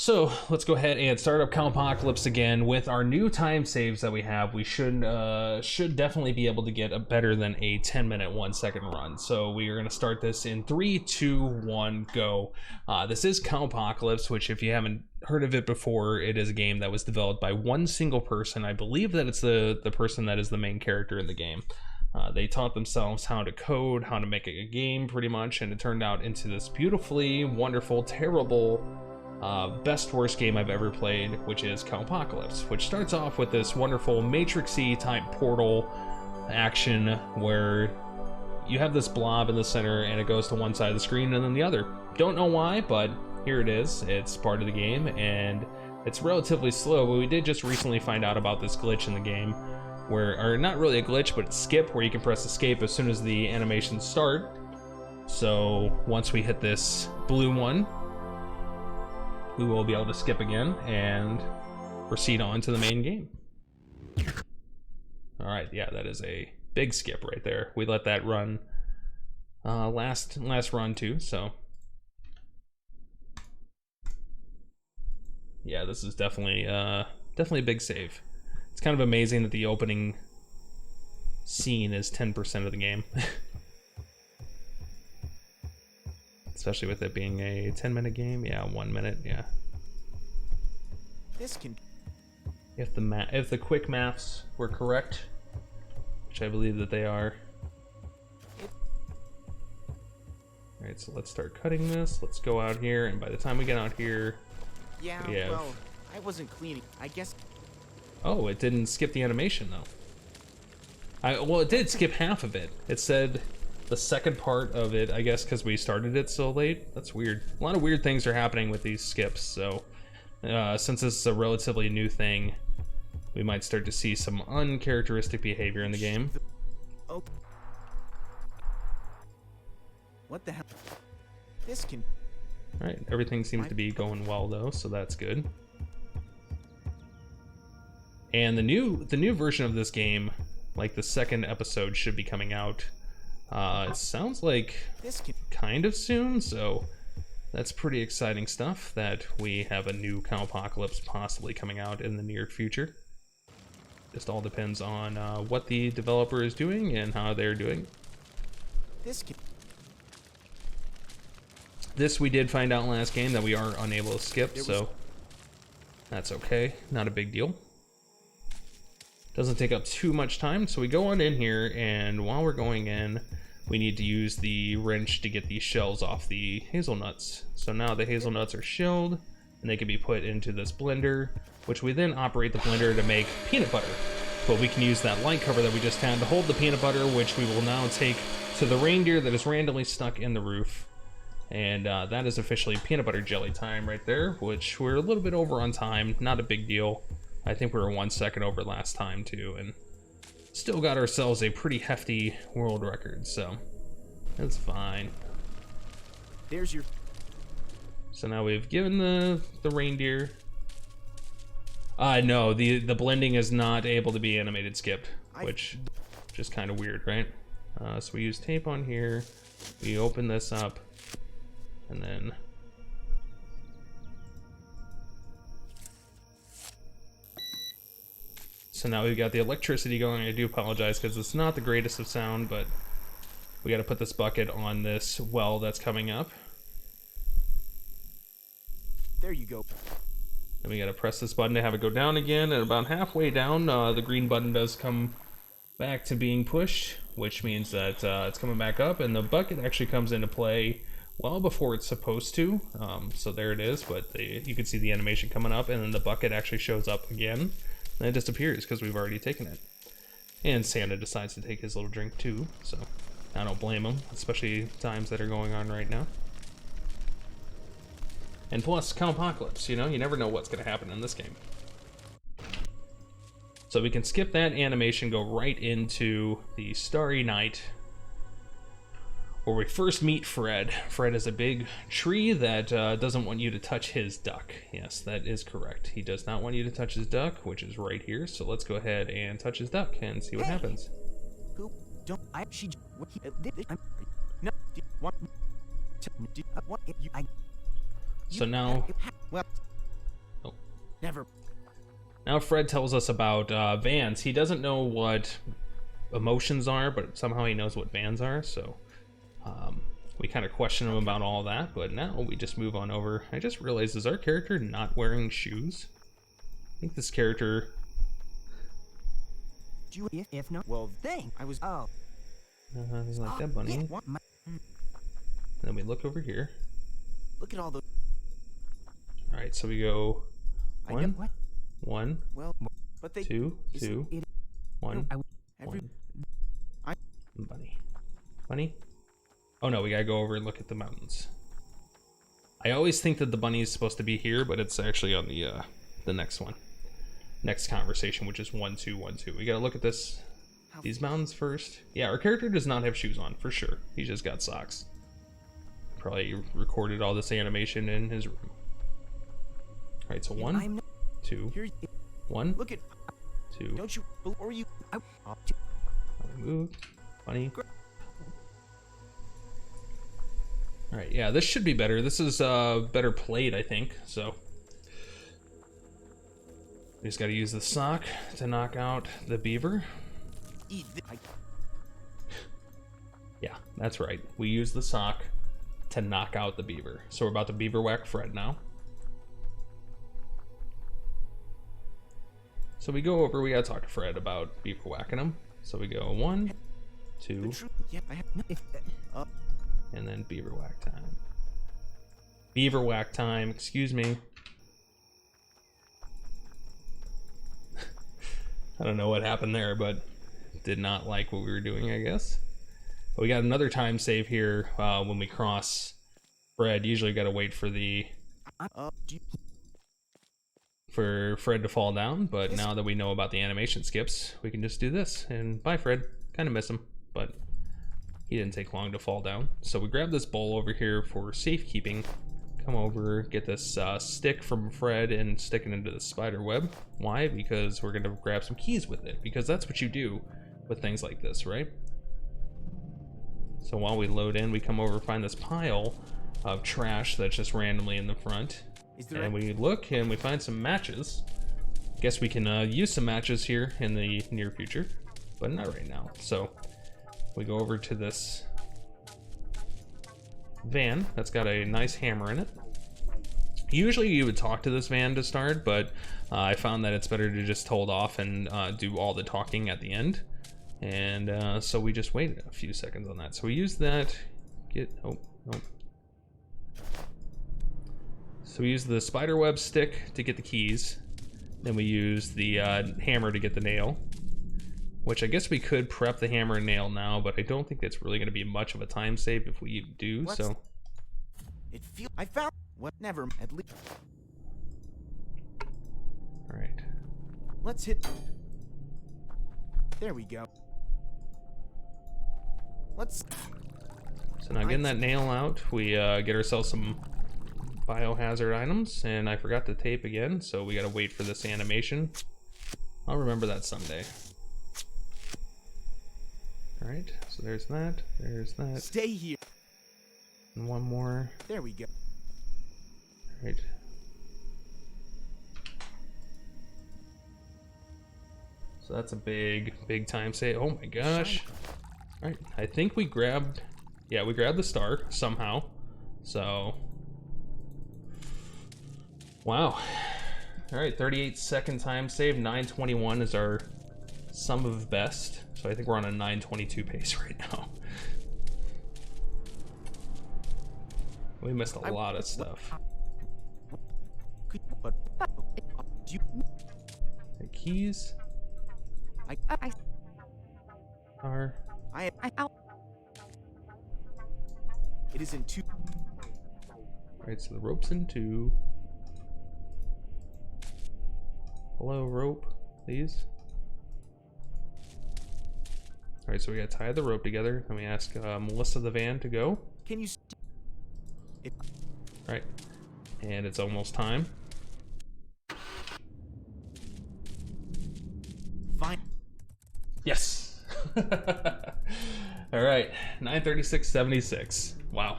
So let's go ahead and start up Cowpocalypse again with our new time saves that we have. We should definitely be able to get a better than a 10-minute 1-second run. So we are going to start this in 3, 2, 1, go. This is Cowpocalypse, which if you haven't heard of it before, it is a game that was developed by one single person. I believe that it's the person that is the main character in the game. They taught themselves how to code, how to make a game pretty much, and it turned out into this beautifully wonderful, terrible, best worst game I've ever played, which is Cowpocalypse, which starts off with this wonderful Matrix-y type portal action where you have this blob in the center and it goes to one side of the screen and then the other. Don't know why, but here it is. It's part of the game and it's relatively slow, but we did just recently find out about this glitch in the game where, or not really a glitch, but skip, where you can press escape as soon as the animations start. So once we hit this blue one, we will be able to skip again and proceed on to the main game. All right, yeah, that is a big skip right there. We let that run last run too, so yeah, this is definitely a big save. It's kind of amazing that the opening scene is 10% of the game. Especially with it being a 10-minute game. Yeah, 1 minute, yeah. This can... If the quick maths were correct, which I believe that they are. Alright, so let's start cutting this. Let's go out here, and by the time we get out here, yeah, we have... well, I wasn't cleaning. I guess... Oh, it didn't skip the animation, though. Well, it did skip half of it. It said... the second part of it, I guess, because we started it so late. That's weird. A lot of weird things are happening with these skips, so since this is a relatively new thing, we might start to see some uncharacteristic behavior in the game. Oh. What the hell? This can... Alright, everything seems to be going well though, so that's good. And the new version of this game, like the second episode, should be coming out. It sounds like kind of soon, so that's pretty exciting stuff that we have a new Cowpocalypse possibly coming out in the near future. Just all depends on what the developer is doing and how they're doing. This we did find out last game that we are unable to skip, so that's okay, not a big deal. Doesn't take up too much time, so we go on in here, and while we're going in, we need to use the wrench to get these shells off the hazelnuts. So now the hazelnuts are shelled, and they can be put into this blender, which we then operate the blender to make peanut butter. But we can use that light cover that we just had to hold the peanut butter, which we will now take to the reindeer that is randomly stuck in the roof. And that is officially peanut butter jelly time right there, which we're a little bit over on time, not a big deal. I think we were 1 second over last time too, and still got ourselves a pretty hefty world record, so that's fine. There's your... So now we've given the reindeer... no, the blending is not able to be animated skipped, which is just kind of weird, right? So we use tape on here, we open this up, and then... So now we've got the electricity going. I do apologize because it's not the greatest of sound, but we got to put this bucket on this well that's coming up. There you go. Then we got to press this button to have it go down again, and about halfway down, the green button does come back to being pushed, which means that it's coming back up, and the bucket actually comes into play well before it's supposed to. So there it is, but you can see the animation coming up, and then the bucket actually shows up again. And it disappears because we've already taken it. And Santa decides to take his little drink too, so I don't blame him, especially times that are going on right now. And plus, Cowpocalypse, you know, you never know what's going to happen in this game. So we can skip that animation, go right into the Starry Night, where we first meet Fred. Fred is a big tree that doesn't want you to touch his duck. Yes, that is correct. He does not want you to touch his duck, which is right here. So let's go ahead and touch his duck and see what happens. Who don't I she what he no what So now Never. Now Fred tells us about vans. He doesn't know what emotions are, but somehow he knows what vans are, so we kind of question him about all that, but now we just move on over. I just realized, is our character not wearing shoes? I think this character... If not, well, dang, I was. Oh. He's like that bunny. Yeah, And then we look over here. Look at all the. Alright, so we go one, what? one, Well, but they. two, two, one, Every. one. Bunny. Bunny? Oh no, we gotta go over and look at the mountains. I always think that the bunny is supposed to be here, but it's actually on the next one. Next conversation, which is 1, 2, 1, 2. We gotta look at these mountains first. Yeah, our character does not have shoes on, for sure. He's just got socks. Probably recorded all this animation in his room. Alright, so 1, 2, 1, Look at. 2. Don't you? Or you? Move. Bunny. Alright, yeah, this should be better. This is better played, I think, so. We just gotta use the sock to knock out the beaver. Yeah, that's right. We use the sock to knock out the beaver. So we're about to beaver whack Fred now. So we go over, we gotta talk to Fred about beaver whacking him. So we go 1, 2, Yeah, I have. and then beaver whack time. Beaver whack time, excuse me. I don't know what happened there, but did not like what we were doing, I guess. But we got another time save here when we cross Fred. Usually we gotta wait for for Fred to fall down, but now that we know about the animation skips, we can just do this. And bye, Fred. Kind of miss him, but he didn't take long to fall down. So we grab this bowl over here for safekeeping. Come over, get this stick from Fred and stick it into the spider web. Why? Because we're gonna grab some keys with it, because that's what you do with things like this, right? So while we load in, we come over and find this pile of trash that's just randomly in the front. And we look and we find some matches. Guess we can use some matches here in the near future, but not right now. So we go over to this van that's got a nice hammer in it. Usually you would talk to this van to start, but I found that it's better to just hold off and do all the talking at the end. And so we just waited a few seconds on that. So we use that, So we use the spider web stick to get the keys. Then we use the hammer to get the nail. Which I guess we could prep the hammer and nail now, but I don't think that's really going to be much of a time save if we do. So It feels. I found. What? Never. At least. all right. Let's hit. There we go. Let's. So now getting that nail out, we get ourselves some biohazard items, and I forgot to tape again, so we got to wait for this animation. I'll remember that someday. All right, so there's that. There's that. Stay here. And one more. There we go. All right. So that's a big time save. Oh my gosh. All right, I think we grabbed, yeah, we grabbed the star somehow. So, wow. All right, 38-second time save. 9:21 is our sum of best. So I think we're on a 9:22 pace right now. We missed a lot of stuff. But do you? The keys are. It is in 2. Alright, so the rope's in 2. Hello, rope, please. Alright, so we gotta tie the rope together, and we ask Melissa the van to go. Can you? Alright, and it's almost time. Fine. Yes! Alright, 9:36:76. Wow.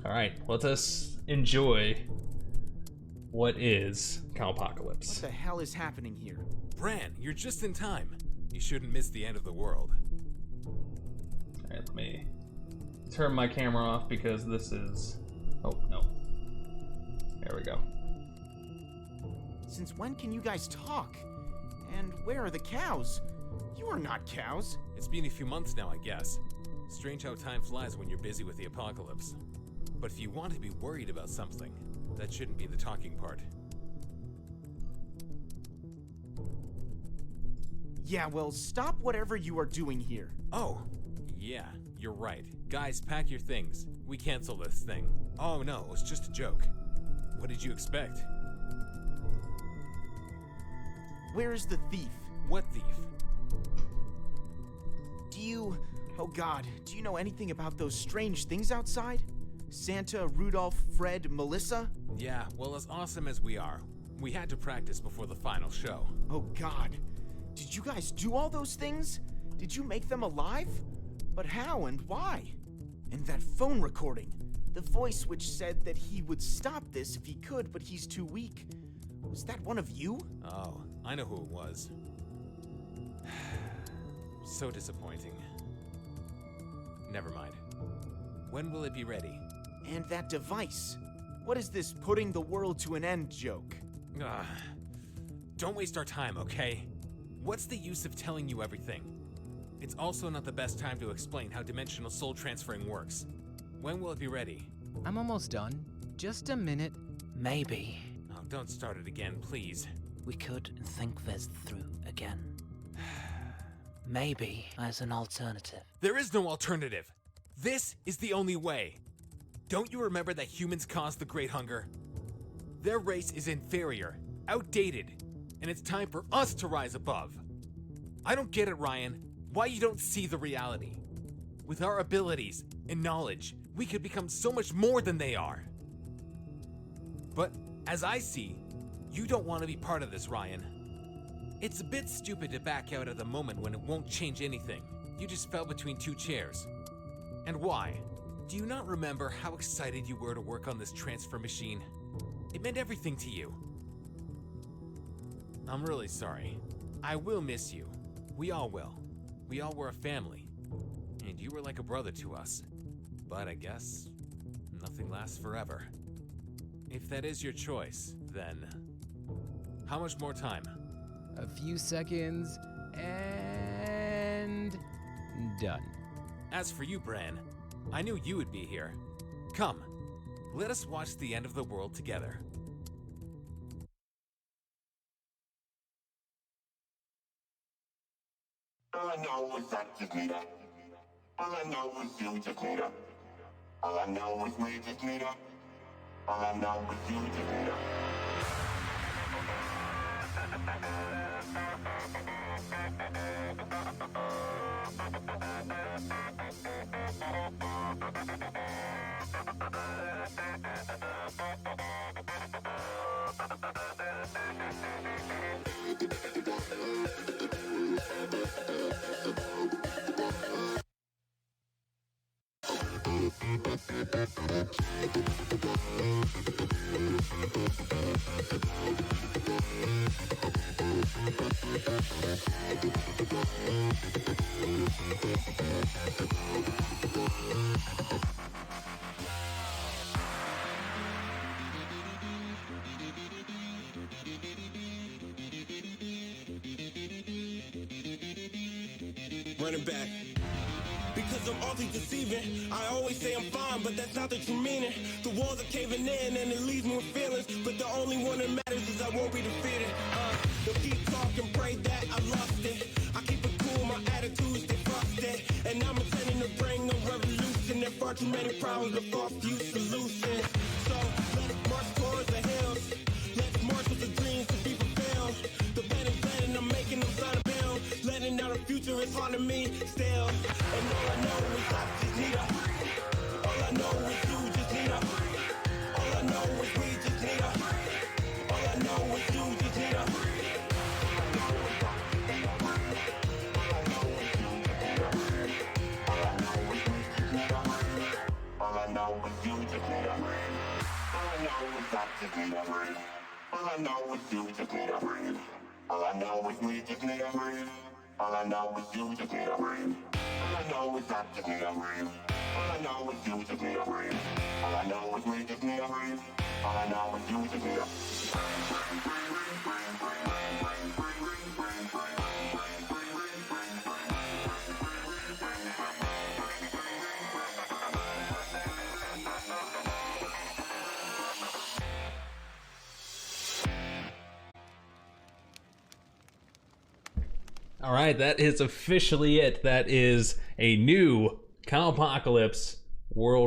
Alright, let us enjoy what is What Cowpocalypse? the hell is happening here? Bran, you're just in time. You shouldn't miss the end of the world. Alright, let me turn my camera off because this is... Oh, no. There we go. Since when can you guys talk? And where are the cows? You are not cows. It's been a few months now, I guess. Strange how time flies when you're busy with the apocalypse. But if you want to be worried about something, that shouldn't be the talking part. Yeah, well, stop whatever you are doing here. Oh, yeah, you're right. Guys, pack your things. We cancel this thing. Oh no, it was just a joke. What did you expect? Where is the thief? What thief? Oh god, do you know anything about those strange things outside? Santa, Rudolph, Fred, Melissa? Yeah, well, as awesome as we are, we had to practice before the final show. Oh god, did you guys do all those things? Did you make them alive? But how and why? And that phone recording, the voice which said that he would stop this if he could, but he's too weak. Was that one of you? Oh, I know who it was. So disappointing. Never mind. When will it be ready? And that device. What is this putting the world to an end joke? Ugh. Don't waste our time, okay? What's the use of telling you everything? It's also not the best time to explain how dimensional soul transferring works. When will it be ready? I'm almost done. Just a minute. Maybe Oh, don't start it again, please. we could think this through again. Maybe as an alternative. There is no alternative. This is the only way. Don't you remember that humans caused the Great Hunger? Their race is inferior, outdated, and it's time for us to rise above. I don't get it, Ryan. Why you don't see the reality? With our abilities and knowledge, we could become so much more than they are. But as I see, you don't want to be part of this, Ryan. It's a bit stupid to back out at the moment when it won't change anything. You just fell between two chairs. And why? Do you not remember how excited you were to work on this transfer machine? It meant everything to you. I'm really sorry. I will miss you. We all will. We all were a family. And you were like a brother to us. But I guess nothing lasts forever. If that is your choice, then how much more time? A few seconds, and done. As for you, Bran, I knew you would be here. Come, let us watch the end of the world together. All I know is that just need her. All I know is you just need her. All I know is we just need her. All I know is you just need her. Running back. Because I'm awfully deceiving. I always say I'm fine, but that's not the true meaning. The walls are caving in and it leaves me with feelings. But the only one that matters is I won't be defeated. They'll keep talking, pray that I lost it. I keep it cool, my attitude stay frosted. And I'm intending to bring a revolution. There are far too many problems, but far few solutions. So let us march towards the hills. Let's march with the dreams to be fulfilled. The better planning I'm making them sign a bill. Letting out the future is hard to me still. And all I know is I just need her. All I know is you just need her. All I know is we just need her. All I know is you just need her. All I know is you just need her. All I know is I just need her. know is you just need a breathe. All I know is we just need a breathe. All I know is you just need a breathe. All I know is I just need a breathe. All I know is you just need a breathe. All I know is we just need a breathe. All I know is you just need a All right, that is officially it. That is a new Cowpocalypse World